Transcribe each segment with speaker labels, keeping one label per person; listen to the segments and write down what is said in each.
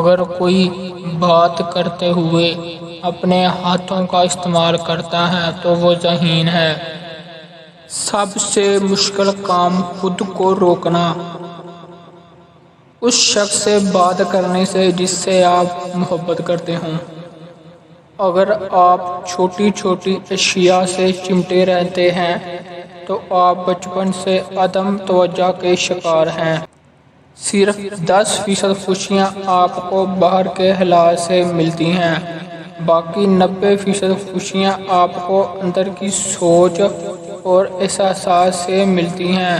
Speaker 1: اگر کوئی بات کرتے ہوئے اپنے ہاتھوں کا استعمال کرتا ہے تو وہ ذہین ہے۔ سب سے مشکل کام خود کو روکنا اس شخص سے بات کرنے سے جس سے آپ محبت کرتے ہوں۔ اگر آپ چھوٹی چھوٹی اشیاء سے چمٹے رہتے ہیں تو آپ بچپن سے عدم توجہ کے شکار ہیں۔ صرف 10% خوشیاں آپ کو باہر کے حالات سے ملتی ہیں، باقی 90% خوشیاں آپ کو اندر کی سوچ اور احساسات سے ملتی ہیں۔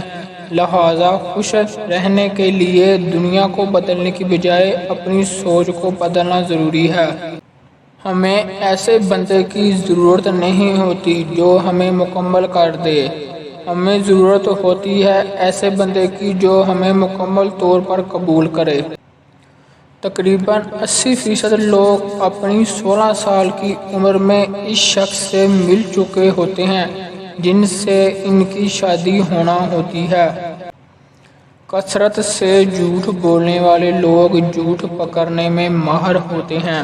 Speaker 1: لہٰذا خوش رہنے کے لیے دنیا کو بدلنے کی بجائے اپنی سوچ کو بدلنا ضروری ہے۔ ہمیں ایسے بندے کی ضرورت نہیں ہوتی جو ہمیں مکمل کر دے، ہمیں ضرورت ہوتی ہے ایسے بندے کی جو ہمیں مکمل طور پر قبول کرے۔ تقریباً 80% لوگ اپنی 16 سال کی عمر میں اس شخص سے مل چکے ہوتے ہیں جن سے ان کی شادی ہونا ہوتی ہے۔ کثرت سے جھوٹ بولنے والے لوگ جھوٹ پکڑنے میں ماہر ہوتے ہیں۔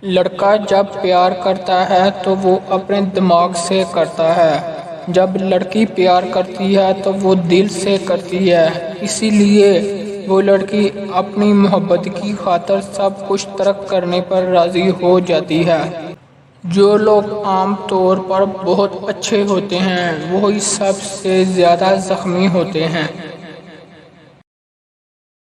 Speaker 1: لڑکا جب پیار کرتا ہے تو وہ اپنے دماغ سے کرتا ہے، جب لڑکی پیار کرتی ہے تو وہ دل سے کرتی ہے۔ اسی لیے وہ لڑکی اپنی محبت کی خاطر سب کچھ ترک کرنے پر راضی ہو جاتی ہے۔ جو لوگ عام طور پر بہت اچھے ہوتے ہیں وہی سب سے زیادہ زخمی ہوتے ہیں۔